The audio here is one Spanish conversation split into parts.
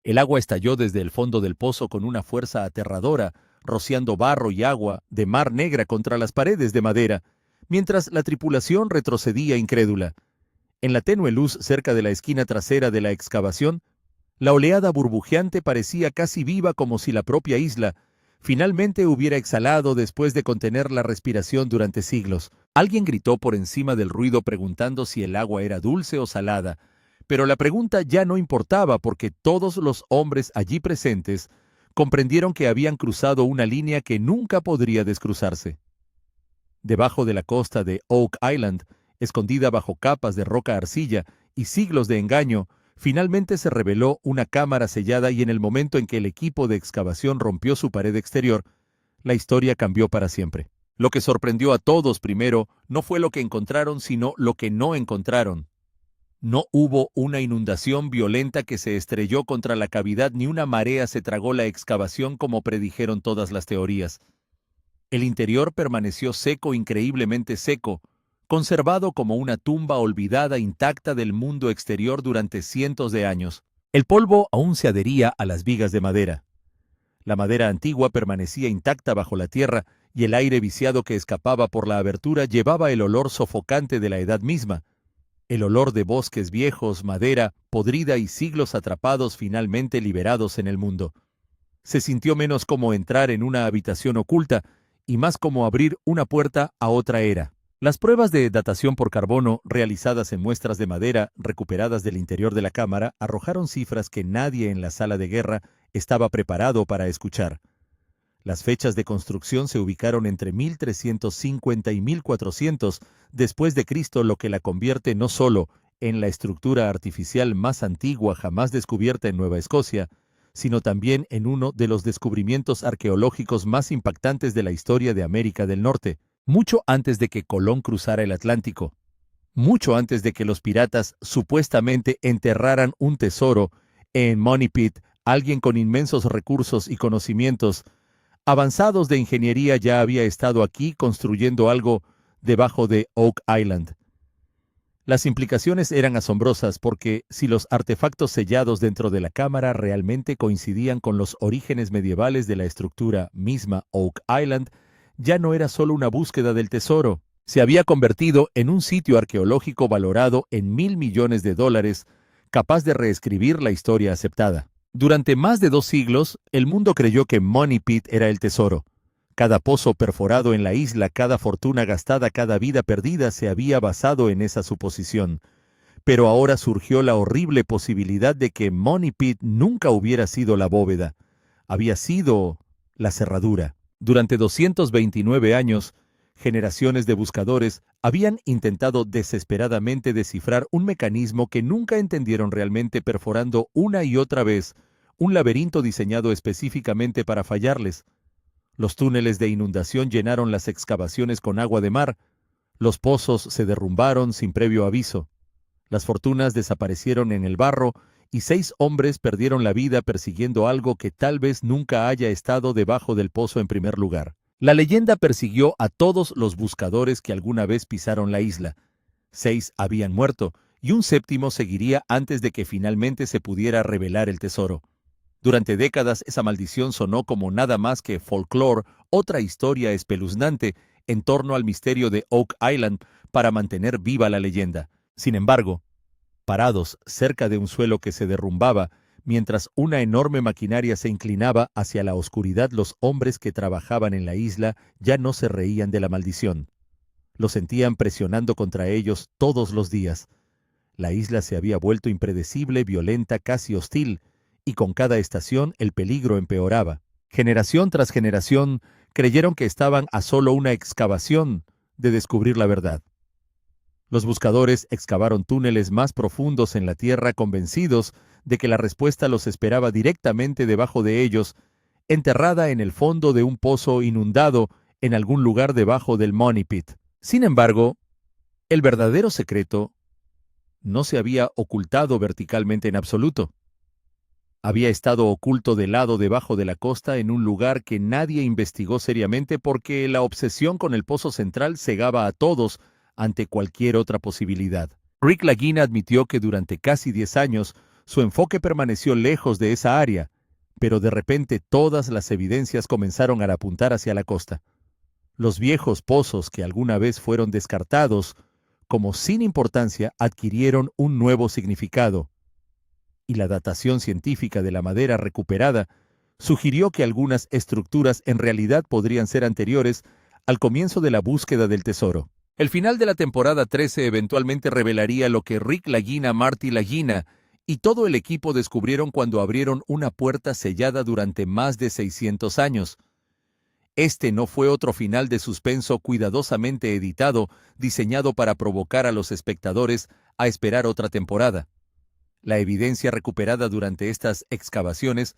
El agua estalló desde el fondo del pozo con una fuerza aterradora, rociando barro y agua de mar negra contra las paredes de madera, mientras la tripulación retrocedía incrédula. En la tenue luz cerca de la esquina trasera de la excavación, la oleada burbujeante parecía casi viva, como si la propia isla finalmente hubiera exhalado después de contener la respiración durante siglos. Alguien gritó por encima del ruido preguntando si el agua era dulce o salada, pero la pregunta ya no importaba porque todos los hombres allí presentes comprendieron que habían cruzado una línea que nunca podría descruzarse. Debajo de la costa de Oak Island, escondida bajo capas de roca arcilla y siglos de engaño, finalmente se reveló una cámara sellada, y en el momento en que el equipo de excavación rompió su pared exterior, la historia cambió para siempre. Lo que sorprendió a todos primero no fue lo que encontraron, sino lo que no encontraron. No hubo una inundación violenta que se estrelló contra la cavidad, ni una marea se tragó la excavación como predijeron todas las teorías. El interior permaneció seco, increíblemente seco, conservado como una tumba olvidada intacta del mundo exterior durante cientos de años. El polvo aún se adhería a las vigas de madera. La madera antigua permanecía intacta bajo la tierra, y el aire viciado que escapaba por la abertura llevaba el olor sofocante de la edad misma, el olor de bosques viejos, madera podrida y siglos atrapados finalmente liberados en el mundo. Se sintió menos como entrar en una habitación oculta y más como abrir una puerta a otra era. Las pruebas de datación por carbono realizadas en muestras de madera recuperadas del interior de la cámara arrojaron cifras que nadie en la sala de guerra estaba preparado para escuchar. Las fechas de construcción se ubicaron entre 1350 y 1400 después de Cristo, lo que la convierte no solo en la estructura artificial más antigua jamás descubierta en Nueva Escocia, sino también en uno de los descubrimientos arqueológicos más impactantes de la historia de América del Norte, mucho antes de que Colón cruzara el Atlántico, mucho antes de que los piratas supuestamente enterraran un tesoro en Money Pit. Alguien con inmensos recursos y conocimientos avanzados de ingeniería ya había estado aquí construyendo algo debajo de Oak Island. Las implicaciones eran asombrosas porque si los artefactos sellados dentro de la cámara realmente coincidían con los orígenes medievales de la estructura misma, Oak Island ya no era solo una búsqueda del tesoro, se había convertido en un sitio arqueológico valorado en $1,000 millones, capaz de reescribir la historia aceptada. Durante más de 2 siglos, el mundo creyó que Money Pit era el tesoro. Cada pozo perforado en la isla, cada fortuna gastada, cada vida perdida se había basado en esa suposición. Pero ahora surgió la horrible posibilidad de que Money Pit nunca hubiera sido la bóveda. Había sido la cerradura. Durante 229 años, generaciones de buscadores habían intentado desesperadamente descifrar un mecanismo que nunca entendieron realmente, perforando una y otra vez un laberinto diseñado específicamente para fallarles. Los túneles de inundación llenaron las excavaciones con agua de mar, los pozos se derrumbaron sin previo aviso, las fortunas desaparecieron en el barro y 6 hombres perdieron la vida persiguiendo algo que tal vez nunca haya estado debajo del pozo en primer lugar. La leyenda persiguió a todos los buscadores que alguna vez pisaron la isla. 6 habían muerto, y un 7º seguiría antes de que finalmente se pudiera revelar el tesoro. Durante décadas esa maldición sonó como nada más que folclore, otra historia espeluznante en torno al misterio de Oak Island para mantener viva la leyenda. Sin embargo, parados cerca de un suelo que se derrumbaba, mientras una enorme maquinaria se inclinaba hacia la oscuridad, los hombres que trabajaban en la isla ya no se reían de la maldición. Lo sentían presionando contra ellos todos los días. La isla se había vuelto impredecible, violenta, casi hostil, y con cada estación el peligro empeoraba. Generación tras generación creyeron que estaban a solo una excavación de descubrir la verdad. Los buscadores excavaron túneles más profundos en la tierra, convencidos de que la respuesta los esperaba directamente debajo de ellos, enterrada en el fondo de un pozo inundado en algún lugar debajo del Money Pit. Sin embargo, el verdadero secreto no se había ocultado verticalmente en absoluto. Había estado oculto de lado debajo de la costa en un lugar que nadie investigó seriamente porque la obsesión con el pozo central cegaba a todos ante cualquier otra posibilidad. Rick Lagina admitió que durante casi 10 años Su enfoque permaneció lejos de esa área, pero de repente todas las evidencias comenzaron a apuntar hacia la costa. Los viejos pozos que alguna vez fueron descartados como sin importancia adquirieron un nuevo significado, y la datación científica de la madera recuperada sugirió que algunas estructuras en realidad podrían ser anteriores al comienzo de la búsqueda del tesoro. El final de la temporada 13 eventualmente revelaría lo que Rick Lagina, Marty Lagina y todo el equipo descubrieron cuando abrieron una puerta sellada durante más de 600 años. Este no fue otro final de suspenso cuidadosamente editado, diseñado para provocar a los espectadores a esperar otra temporada. La evidencia recuperada durante estas excavaciones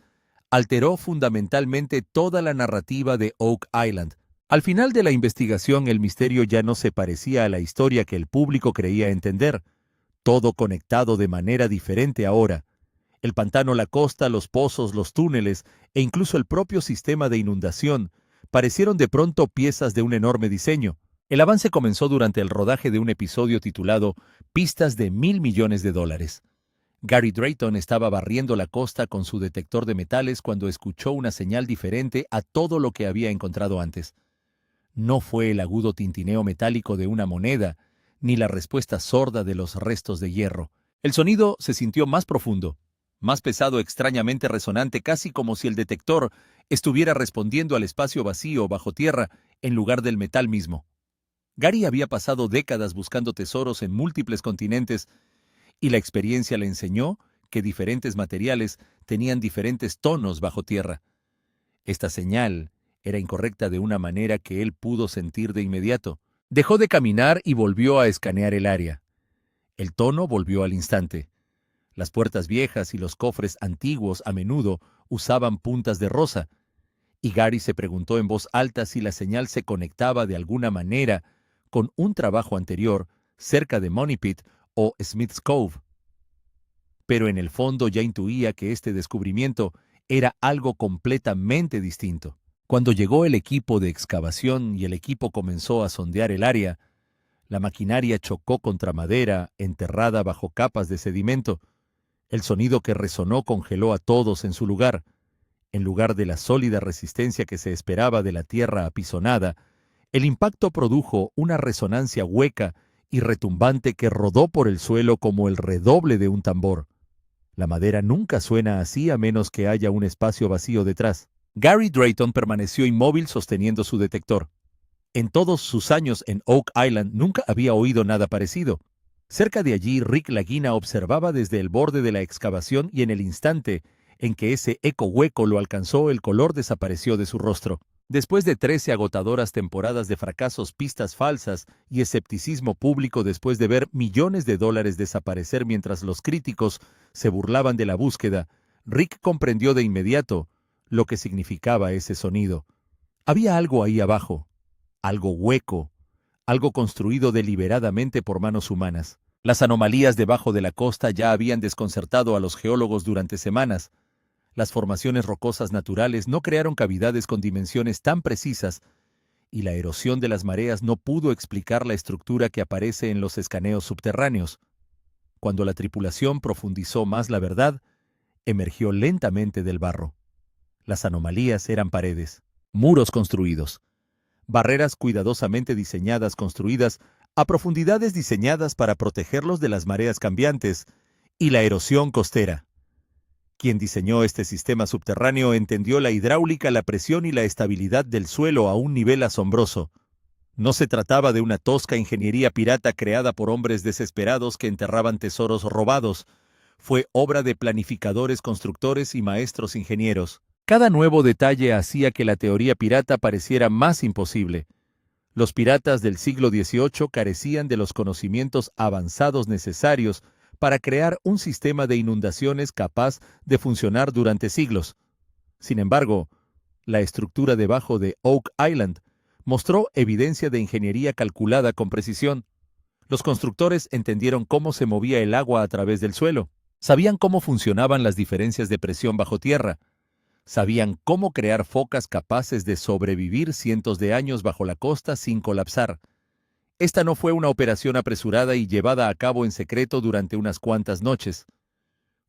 alteró fundamentalmente toda la narrativa de Oak Island. Al final de la investigación, el misterio ya no se parecía a la historia que el público creía entender, todo conectado de manera diferente ahora. El pantano, la costa, los pozos, los túneles e incluso el propio sistema de inundación parecieron de pronto piezas de un enorme diseño. El avance comenzó durante el rodaje de un episodio titulado Pistas de $1,000 millones. Gary Drayton estaba barriendo la costa con su detector de metales cuando escuchó una señal diferente a todo lo que había encontrado antes. No fue el agudo tintineo metálico de una moneda, ni la respuesta sorda de los restos de hierro. El sonido se sintió más profundo, más pesado, extrañamente resonante, casi como si el detector estuviera respondiendo al espacio vacío bajo tierra en lugar del metal mismo. Gary había pasado décadas buscando tesoros en múltiples continentes, y la experiencia le enseñó que diferentes materiales tenían diferentes tonos bajo tierra. Esta señal era incorrecta de una manera que él pudo sentir de inmediato. Dejó de caminar y volvió a escanear el área. El tono volvió al instante. Las puertas viejas y los cofres antiguos a menudo usaban puntas de rosa, y Gary se preguntó en voz alta si la señal se conectaba de alguna manera con un trabajo anterior cerca de Money Pit o Smith's Cove. Pero en el fondo ya intuía que este descubrimiento era algo completamente distinto. Cuando llegó el equipo de excavación y el equipo comenzó a sondear el área, la maquinaria chocó contra madera enterrada bajo capas de sedimento. El sonido que resonó congeló a todos en su lugar. En lugar de la sólida resistencia que se esperaba de la tierra apisonada, el impacto produjo una resonancia hueca y retumbante que rodó por el suelo como el redoble de un tambor. La madera nunca suena así a menos que haya un espacio vacío detrás. Gary Drayton permaneció inmóvil sosteniendo su detector. En todos sus años en Oak Island nunca había oído nada parecido. Cerca de allí, Rick Lagina observaba desde el borde de la excavación y en el instante en que ese eco hueco lo alcanzó, el color desapareció de su rostro. Después de 13 agotadoras temporadas de fracasos, pistas falsas y escepticismo público, después de ver millones de dólares desaparecer mientras los críticos se burlaban de la búsqueda, Rick comprendió de inmediato lo que significaba ese sonido. Había algo ahí abajo, algo hueco, algo construido deliberadamente por manos humanas. Las anomalías debajo de la costa ya habían desconcertado a los geólogos durante semanas. Las formaciones rocosas naturales no crearon cavidades con dimensiones tan precisas, y la erosión de las mareas no pudo explicar la estructura que aparece en los escaneos subterráneos. Cuando la tripulación profundizó más, la verdad emergió lentamente del barro. Las anomalías eran paredes, muros construidos, barreras cuidadosamente diseñadas construidas a profundidades diseñadas para protegerlos de las mareas cambiantes y la erosión costera. Quien diseñó este sistema subterráneo entendió la hidráulica, la presión y la estabilidad del suelo a un nivel asombroso. No se trataba de una tosca ingeniería pirata creada por hombres desesperados que enterraban tesoros robados. Fue obra de planificadores, constructores y maestros ingenieros. Cada nuevo detalle hacía que la teoría pirata pareciera más imposible. Los piratas del siglo XVIII carecían de los conocimientos avanzados necesarios para crear un sistema de inundaciones capaz de funcionar durante siglos. Sin embargo, la estructura debajo de Oak Island mostró evidencia de ingeniería calculada con precisión. Los constructores entendieron cómo se movía el agua a través del suelo, sabían cómo funcionaban las diferencias de presión bajo tierra, sabían cómo crear focas capaces de sobrevivir cientos de años bajo la costa sin colapsar. Esta no fue una operación apresurada y llevada a cabo en secreto durante unas cuantas noches.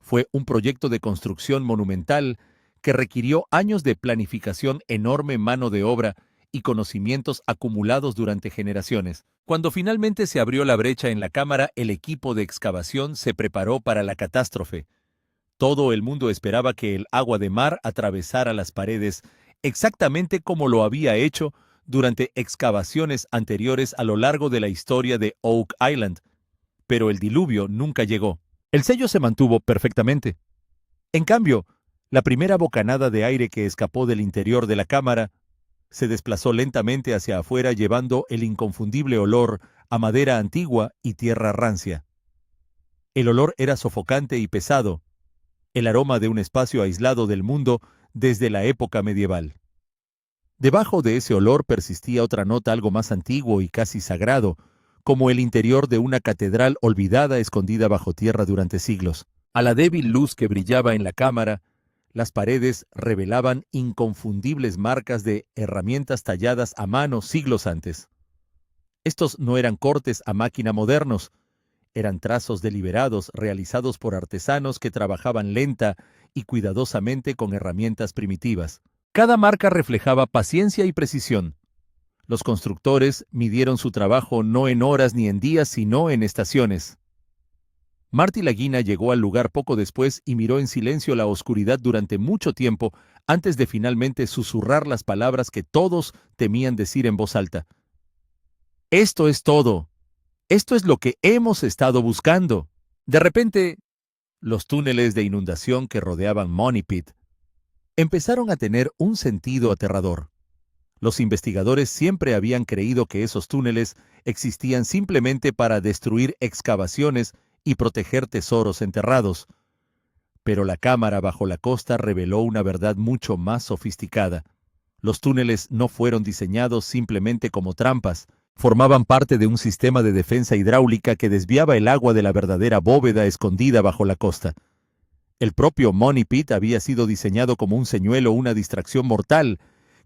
Fue un proyecto de construcción monumental que requirió años de planificación, enorme mano de obra y conocimientos acumulados durante generaciones. Cuando finalmente se abrió la brecha en la cámara, el equipo de excavación se preparó para la catástrofe. Todo el mundo esperaba que el agua de mar atravesara las paredes, exactamente como lo había hecho durante excavaciones anteriores a lo largo de la historia de Oak Island, pero el diluvio nunca llegó. El sello se mantuvo perfectamente. En cambio, la primera bocanada de aire que escapó del interior de la cámara se desplazó lentamente hacia afuera, llevando el inconfundible olor a madera antigua y tierra rancia. El olor era sofocante y pesado, el aroma de un espacio aislado del mundo desde la época medieval. Debajo de ese olor persistía otra nota, algo más antiguo y casi sagrado, como el interior de una catedral olvidada escondida bajo tierra durante siglos. A la débil luz que brillaba en la cámara, las paredes revelaban inconfundibles marcas de herramientas talladas a mano siglos antes. Estos no eran cortes a máquina modernos, eran trazos deliberados realizados por artesanos que trabajaban lenta y cuidadosamente con herramientas primitivas. Cada marca reflejaba paciencia y precisión. Los constructores midieron su trabajo no en horas ni en días, sino en estaciones. Marty Lagina llegó al lugar poco después y miró en silencio la oscuridad durante mucho tiempo antes de finalmente susurrar las palabras que todos temían decir en voz alta. «Esto es todo. Esto es lo que hemos estado buscando». De repente, los túneles de inundación que rodeaban Money Pit empezaron a tener un sentido aterrador. Los investigadores siempre habían creído que esos túneles existían simplemente para destruir excavaciones y proteger tesoros enterrados. Pero la cámara bajo la costa reveló una verdad mucho más sofisticada. Los túneles no fueron diseñados simplemente como trampas, formaban parte de un sistema de defensa hidráulica que desviaba el agua de la verdadera bóveda escondida bajo la costa. El propio Money Pit había sido diseñado como un señuelo, una distracción mortal,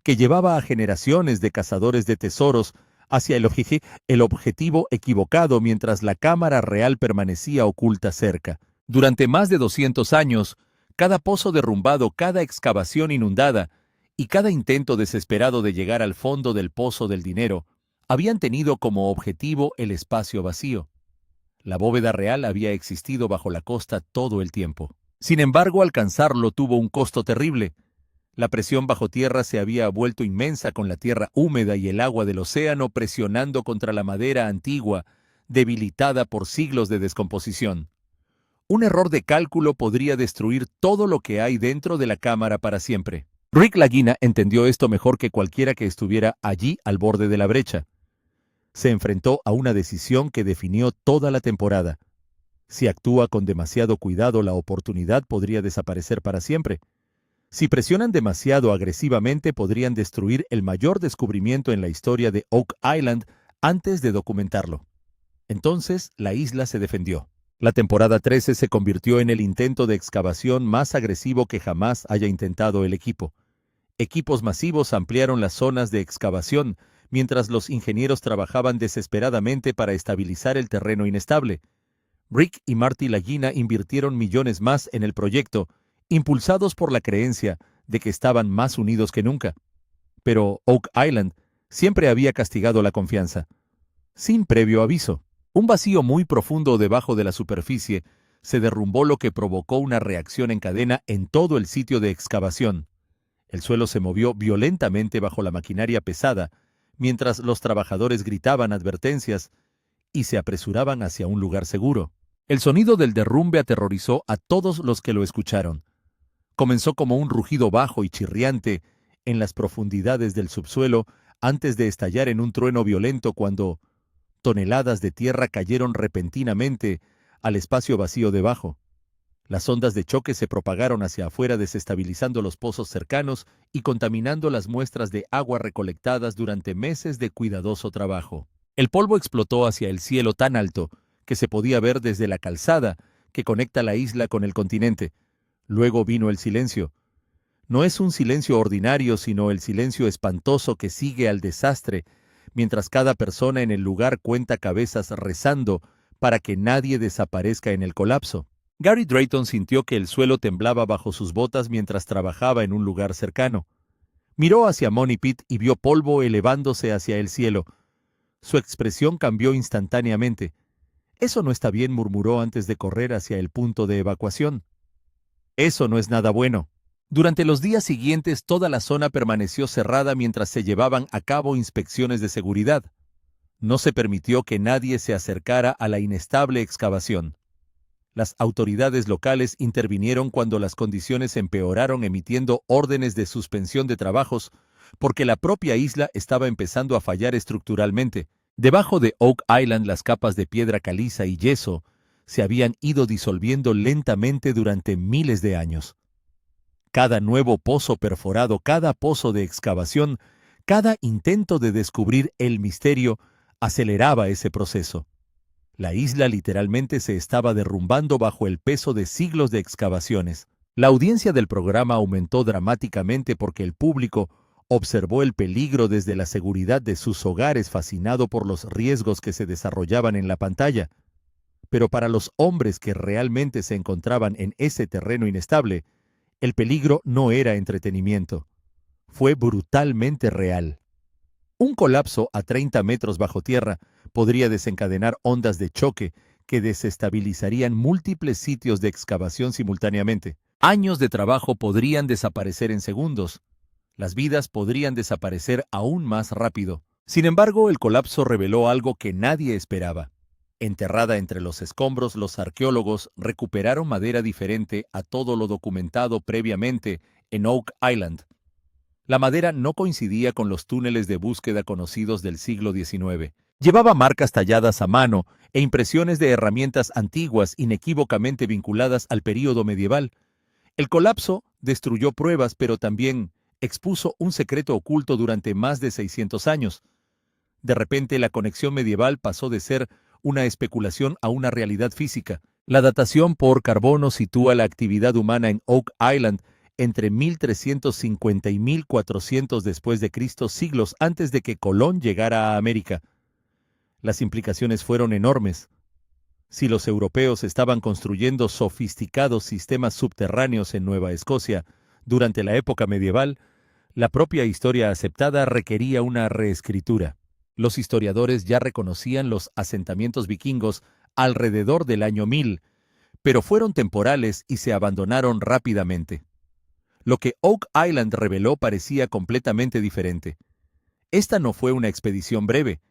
que llevaba a generaciones de cazadores de tesoros hacia el objetivo equivocado, mientras la cámara real permanecía oculta cerca. Durante más de 200 años, cada pozo derrumbado, cada excavación inundada y cada intento desesperado de llegar al fondo del pozo del dinero habían tenido como objetivo el espacio vacío. La bóveda real había existido bajo la costa todo el tiempo. Sin embargo, alcanzarlo tuvo un costo terrible. La presión bajo tierra se había vuelto inmensa, con la tierra húmeda y el agua del océano presionando contra la madera antigua, debilitada por siglos de descomposición. Un error de cálculo podría destruir todo lo que hay dentro de la cámara para siempre. Rick Lagina entendió esto mejor que cualquiera que estuviera allí al borde de la brecha. Se enfrentó a una decisión que definió toda la temporada. Si actúa con demasiado cuidado, la oportunidad podría desaparecer para siempre. Si presionan demasiado agresivamente, podrían destruir el mayor descubrimiento en la historia de Oak Island antes de documentarlo. Entonces, la isla se defendió. La temporada 13 se convirtió en el intento de excavación más agresivo que jamás haya intentado el equipo. Equipos masivos ampliaron las zonas de excavación, mientras los ingenieros trabajaban desesperadamente para estabilizar el terreno inestable. Rick y Marty Lagina invirtieron millones más en el proyecto, impulsados por la creencia de que estaban más unidos que nunca. Pero Oak Island siempre había castigado la confianza. Sin previo aviso, un vacío muy profundo debajo de la superficie se derrumbó, lo que provocó una reacción en cadena en todo el sitio de excavación. El suelo se movió violentamente bajo la maquinaria pesada, mientras los trabajadores gritaban advertencias y se apresuraban hacia un lugar seguro. El sonido del derrumbe aterrorizó a todos los que lo escucharon. Comenzó como un rugido bajo y chirriante en las profundidades del subsuelo, antes de estallar en un trueno violento cuando toneladas de tierra cayeron repentinamente al espacio vacío debajo. Las ondas de choque se propagaron hacia afuera, desestabilizando los pozos cercanos y contaminando las muestras de agua recolectadas durante meses de cuidadoso trabajo. El polvo explotó hacia el cielo tan alto que se podía ver desde la calzada que conecta la isla con el continente. Luego vino el silencio. No es un silencio ordinario, sino el silencio espantoso que sigue al desastre, mientras cada persona en el lugar cuenta cabezas rezando para que nadie desaparezca en el colapso. Gary Drayton sintió que el suelo temblaba bajo sus botas mientras trabajaba en un lugar cercano. Miró hacia Money Pit y vio polvo elevándose hacia el cielo. Su expresión cambió instantáneamente. «Eso no está bien», murmuró antes de correr hacia el punto de evacuación. «Eso no es nada bueno». Durante los días siguientes, toda la zona permaneció cerrada mientras se llevaban a cabo inspecciones de seguridad. No se permitió que nadie se acercara a la inestable excavación. Las autoridades locales intervinieron cuando las condiciones empeoraron, emitiendo órdenes de suspensión de trabajos, porque la propia isla estaba empezando a fallar estructuralmente. Debajo de Oak Island, las capas de piedra caliza y yeso se habían ido disolviendo lentamente durante miles de años. Cada nuevo pozo perforado, cada pozo de excavación, cada intento de descubrir el misterio aceleraba ese proceso. La isla literalmente se estaba derrumbando bajo el peso de siglos de excavaciones. La audiencia del programa aumentó dramáticamente porque el público observó el peligro desde la seguridad de sus hogares, fascinado por los riesgos que se desarrollaban en la pantalla. Pero para los hombres que realmente se encontraban en ese terreno inestable, el peligro no era entretenimiento. Fue brutalmente real. Un colapso a 30 metros bajo tierra podría desencadenar ondas de choque que desestabilizarían múltiples sitios de excavación simultáneamente. Años de trabajo podrían desaparecer en segundos. Las vidas podrían desaparecer aún más rápido. Sin embargo, el colapso reveló algo que nadie esperaba. Enterrada entre los escombros, los arqueólogos recuperaron madera diferente a todo lo documentado previamente en Oak Island. La madera no coincidía con los túneles de búsqueda conocidos del siglo XIX. Llevaba marcas talladas a mano e impresiones de herramientas antiguas inequívocamente vinculadas al período medieval. El colapso destruyó pruebas, pero también expuso un secreto oculto durante más de 600 años. De repente, la conexión medieval pasó de ser una especulación a una realidad física. La datación por carbono sitúa la actividad humana en Oak Island entre 1350 y 1400 después de Cristo, siglos antes de que Colón llegara a América. Las implicaciones fueron enormes. Si los europeos estaban construyendo sofisticados sistemas subterráneos en Nueva Escocia durante la época medieval, la propia historia aceptada requería una reescritura. Los historiadores ya reconocían los asentamientos vikingos alrededor del año 1000, pero fueron temporales y se abandonaron rápidamente. Lo que Oak Island reveló parecía completamente diferente. Esta no fue una expedición breve.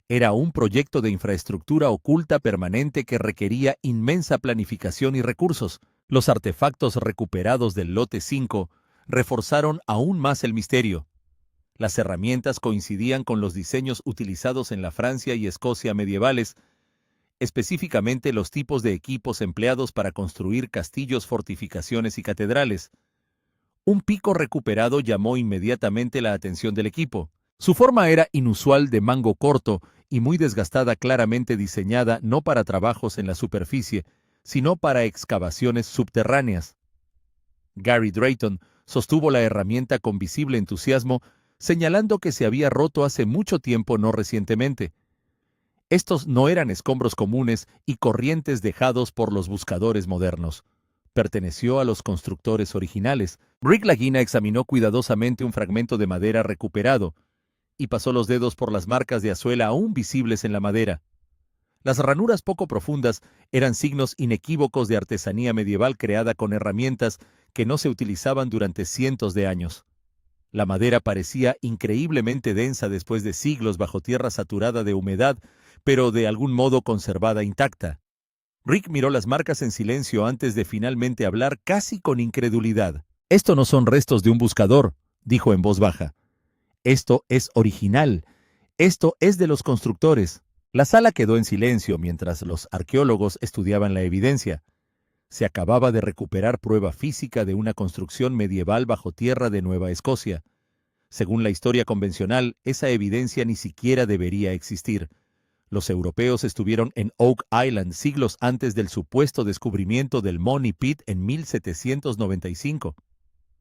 Era un proyecto de infraestructura oculta permanente que requería inmensa planificación y recursos. Los artefactos recuperados del lote 5 reforzaron aún más el misterio. Las herramientas coincidían con los diseños utilizados en la Francia y Escocia medievales, específicamente los tipos de equipos empleados para construir castillos, fortificaciones y catedrales. Un pico recuperado llamó inmediatamente la atención del equipo. Su forma era inusual, de mango corto y muy desgastada, claramente diseñada no para trabajos en la superficie, sino para excavaciones subterráneas. Gary Drayton sostuvo la herramienta con visible entusiasmo, señalando que se había roto hace mucho tiempo, no recientemente. Estos no eran escombros comunes y corrientes dejados por los buscadores modernos. Perteneció a los constructores originales. Rick Lagina examinó cuidadosamente un fragmento de madera recuperado y pasó los dedos por las marcas de azuela aún visibles en la madera. Las ranuras poco profundas eran signos inequívocos de artesanía medieval creada con herramientas que no se utilizaban durante cientos de años. La madera parecía increíblemente densa después de siglos bajo tierra saturada de humedad, pero de algún modo conservada intacta. Rick miró las marcas en silencio antes de finalmente hablar, casi con incredulidad. «Esto no son restos de un buscador», dijo en voz baja. «Esto es original. Esto es de los constructores». La sala quedó en silencio mientras los arqueólogos estudiaban la evidencia. Se acababa de recuperar prueba física de una construcción medieval bajo tierra de Nueva Escocia. Según la historia convencional, esa evidencia ni siquiera debería existir. Los europeos estuvieron en Oak Island siglos antes del supuesto descubrimiento del Money Pit en 1795.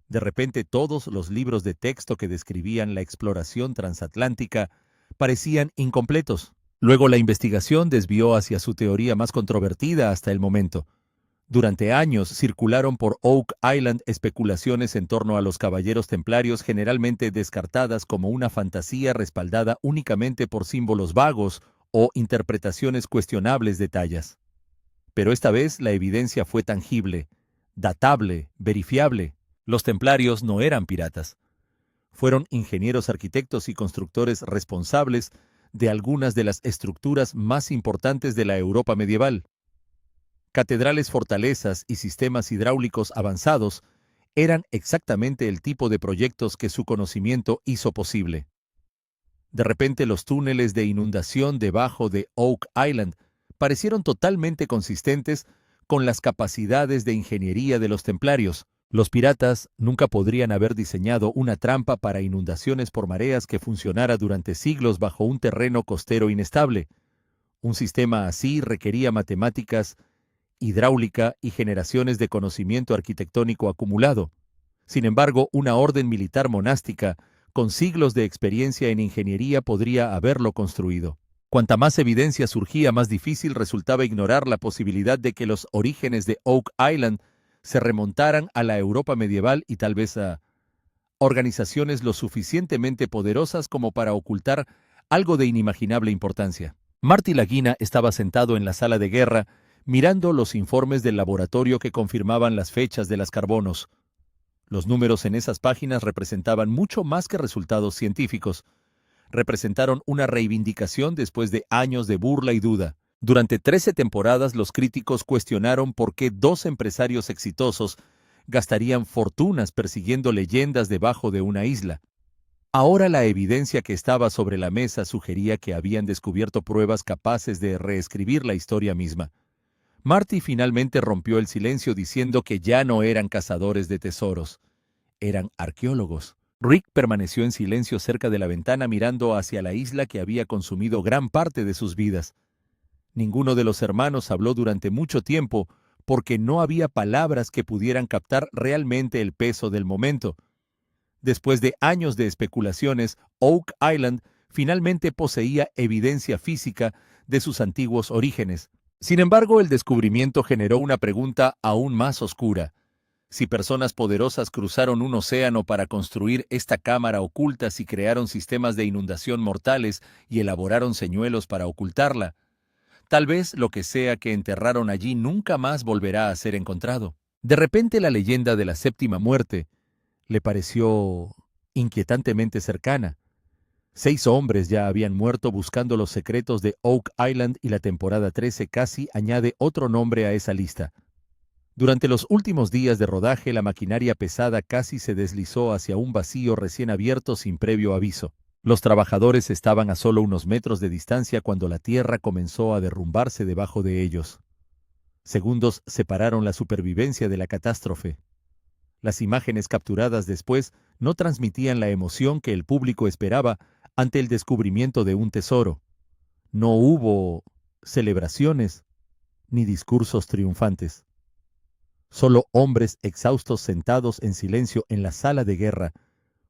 De repente, todos los libros de texto que describían la exploración transatlántica parecían incompletos. Luego la investigación desvió hacia su teoría más controvertida hasta el momento. Durante años circularon por Oak Island especulaciones en torno a los caballeros templarios, generalmente descartadas como una fantasía respaldada únicamente por símbolos vagos o interpretaciones cuestionables de tallas. Pero esta vez la evidencia fue tangible, datable, verifiable. Los templarios no eran piratas. Fueron ingenieros, arquitectos y constructores responsables de algunas de las estructuras más importantes de la Europa medieval. Catedrales, fortalezas y sistemas hidráulicos avanzados eran exactamente el tipo de proyectos que su conocimiento hizo posible. De repente los túneles de inundación debajo de Oak Island parecieron totalmente consistentes con las capacidades de ingeniería de los templarios. Los piratas nunca podrían haber diseñado una trampa para inundaciones por mareas que funcionara durante siglos bajo un terreno costero inestable. Un sistema así requería matemáticas, hidráulica y generaciones de conocimiento arquitectónico acumulado. Sin embargo, una orden militar monástica, con siglos de experiencia en ingeniería, podría haberlo construido. Cuanta más evidencia surgía, más difícil resultaba ignorar la posibilidad de que los orígenes de Oak Island se remontaran a la Europa medieval y tal vez a organizaciones lo suficientemente poderosas como para ocultar algo de inimaginable importancia. Marty Lagina estaba sentado en la sala de guerra, mirando los informes del laboratorio que confirmaban las fechas de las carbonos. Los números en esas páginas representaban mucho más que resultados científicos. Representaron una reivindicación después de años de burla y duda. Durante 13 temporadas los críticos cuestionaron por qué dos empresarios exitosos gastarían fortunas persiguiendo leyendas debajo de una isla. Ahora la evidencia que estaba sobre la mesa sugería que habían descubierto pruebas capaces de reescribir la historia misma. Marty finalmente rompió el silencio diciendo que ya no eran cazadores de tesoros, eran arqueólogos. Rick permaneció en silencio cerca de la ventana mirando hacia la isla que había consumido gran parte de sus vidas. Ninguno de los hermanos habló durante mucho tiempo porque no había palabras que pudieran captar realmente el peso del momento. Después de años de especulaciones, Oak Island finalmente poseía evidencia física de sus antiguos orígenes. Sin embargo, el descubrimiento generó una pregunta aún más oscura. Si personas poderosas cruzaron un océano para construir esta cámara oculta, si crearon sistemas de inundación mortales y elaboraron señuelos para ocultarla, tal vez lo que sea que enterraron allí nunca más volverá a ser encontrado. De repente la leyenda de la séptima muerte le pareció inquietantemente cercana. 6 hombres ya habían muerto buscando los secretos de Oak Island y la temporada 13 casi añade otro nombre a esa lista. Durante los últimos días de rodaje, la maquinaria pesada casi se deslizó hacia un vacío recién abierto sin previo aviso. Los trabajadores estaban a solo unos metros de distancia cuando la tierra comenzó a derrumbarse debajo de ellos. Segundos separaron la supervivencia de la catástrofe. Las imágenes capturadas después no transmitían la emoción que el público esperaba ante el descubrimiento de un tesoro. No hubo celebraciones ni discursos triunfantes. Solo hombres exhaustos sentados en silencio en la sala de guerra,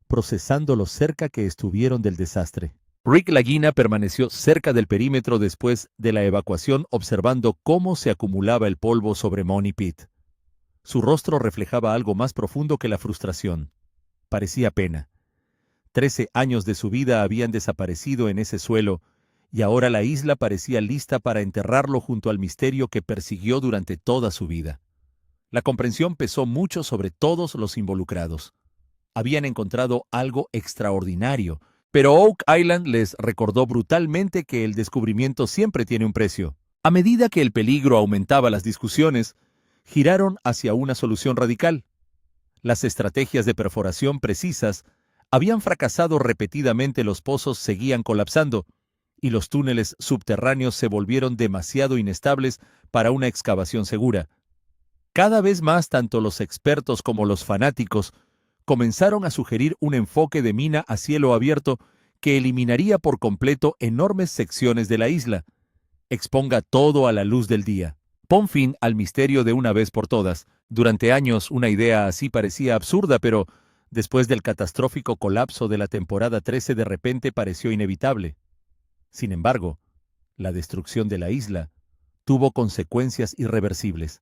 procesando lo cerca que estuvieron del desastre. Rick Lagina permaneció cerca del perímetro después de la evacuación, observando cómo se acumulaba el polvo sobre Money Pit. Su rostro reflejaba algo más profundo que la frustración. Parecía pena. 13 años de su vida habían desaparecido en ese suelo, y ahora la isla parecía lista para enterrarlo junto al misterio que persiguió durante toda su vida. La comprensión pesó mucho sobre todos los involucrados. Habían encontrado algo extraordinario, pero Oak Island les recordó brutalmente que el descubrimiento siempre tiene un precio. A medida que el peligro aumentaba, las discusiones giraron hacia una solución radical. Las estrategias de perforación precisas habían fracasado repetidamente, los pozos seguían colapsando, y los túneles subterráneos se volvieron demasiado inestables para una excavación segura. Cada vez más, tanto los expertos como los fanáticos comenzaron a sugerir un enfoque de mina a cielo abierto que eliminaría por completo enormes secciones de la isla. Exponga todo a la luz del día. Pon fin al misterio de una vez por todas. Durante años una idea así parecía absurda, pero después del catastrófico colapso de la temporada 13 de repente pareció inevitable. Sin embargo, la destrucción de la isla tuvo consecuencias irreversibles.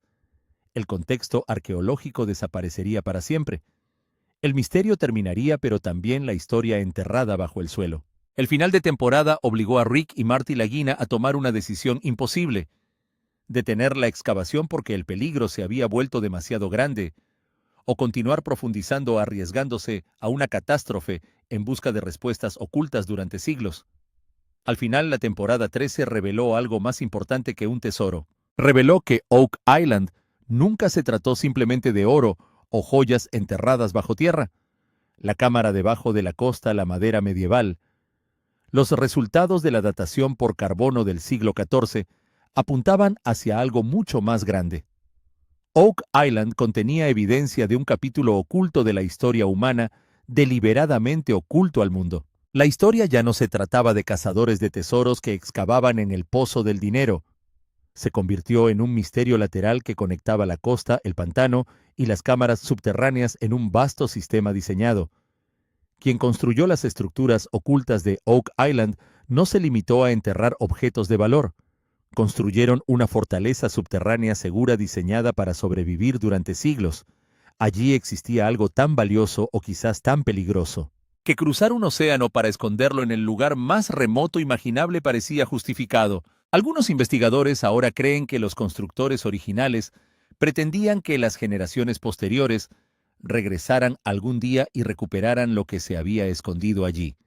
El contexto arqueológico desaparecería para siempre. El misterio terminaría, pero también la historia enterrada bajo el suelo. El final de temporada obligó a Rick y Marty Lagina a tomar una decisión imposible: detener la excavación porque el peligro se había vuelto demasiado grande, o continuar profundizando arriesgándose a una catástrofe en busca de respuestas ocultas durante siglos. Al final, la temporada 13 reveló algo más importante que un tesoro. Reveló que Oak Island nunca se trató simplemente de oro o joyas enterradas bajo tierra. La cámara debajo de la costa, la madera medieval, los resultados de la datación por carbono del siglo XIV apuntaban hacia algo mucho más grande. Oak Island contenía evidencia de un capítulo oculto de la historia humana, deliberadamente oculto al mundo. La historia ya no se trataba de cazadores de tesoros que excavaban en el pozo del dinero. Se convirtió en un misterio lateral que conectaba la costa, el pantano y las cámaras subterráneas en un vasto sistema diseñado. Quien construyó las estructuras ocultas de Oak Island no se limitó a enterrar objetos de valor. Construyeron una fortaleza subterránea segura diseñada para sobrevivir durante siglos. Allí existía algo tan valioso o quizás tan peligroso, que cruzar un océano para esconderlo en el lugar más remoto imaginable parecía justificado. Algunos investigadores ahora creen que los constructores originales pretendían que las generaciones posteriores regresaran algún día y recuperaran lo que se había escondido allí.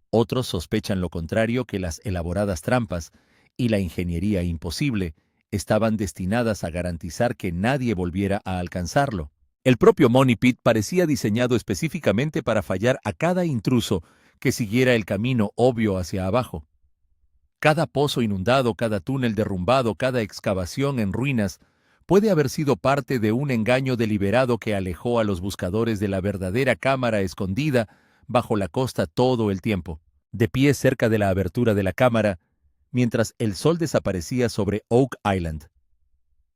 Otros sospechan lo contrario, que las elaboradas trampas y la ingeniería imposible estaban destinadas a garantizar que nadie volviera a alcanzarlo. El propio Money Pit parecía diseñado específicamente para fallar a cada intruso que siguiera el camino obvio hacia abajo. Cada pozo inundado, cada túnel derrumbado, cada excavación en ruinas puede haber sido parte de un engaño deliberado que alejó a los buscadores de la verdadera cámara escondida bajo la costa todo el tiempo. De pie cerca de la abertura de la cámara, mientras el sol desaparecía sobre Oak Island,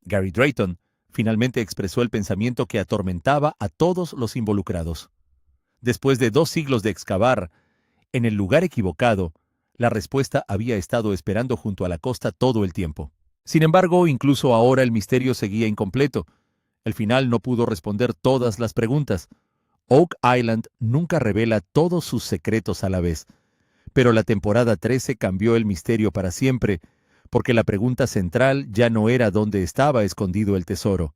Gary Drayton finalmente expresó el pensamiento que atormentaba a todos los involucrados. Después de 2 siglos de excavar, en el lugar equivocado, la respuesta había estado esperando junto a la costa todo el tiempo. Sin embargo, incluso ahora el misterio seguía incompleto. El final no pudo responder todas las preguntas. Oak Island nunca revela todos sus secretos a la vez. Pero la temporada 13 cambió el misterio para siempre, porque la pregunta central ya no era dónde estaba escondido el tesoro.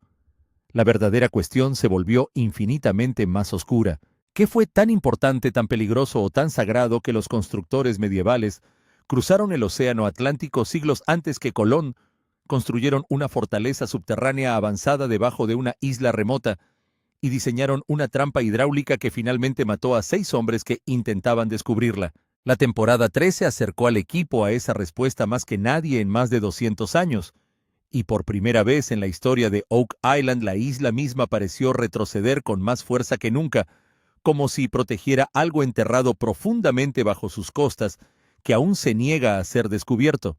La verdadera cuestión se volvió infinitamente más oscura. ¿Qué fue tan importante, tan peligroso o tan sagrado que los constructores medievales cruzaron el océano Atlántico siglos antes que Colón, construyeron una fortaleza subterránea avanzada debajo de una isla remota y diseñaron una trampa hidráulica que finalmente mató a 6 hombres que intentaban descubrirla? La temporada 13 acercó al equipo a esa respuesta más que nadie en más de 200 años, y por primera vez en la historia de Oak Island la isla misma pareció retroceder con más fuerza que nunca, como si protegiera algo enterrado profundamente bajo sus costas que aún se niega a ser descubierto.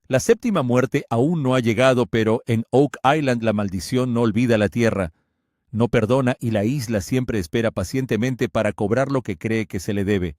La séptima muerte aún no ha llegado, pero en Oak Island la maldición no olvida la tierra, no perdona, y la isla siempre espera pacientemente para cobrar lo que cree que se le debe.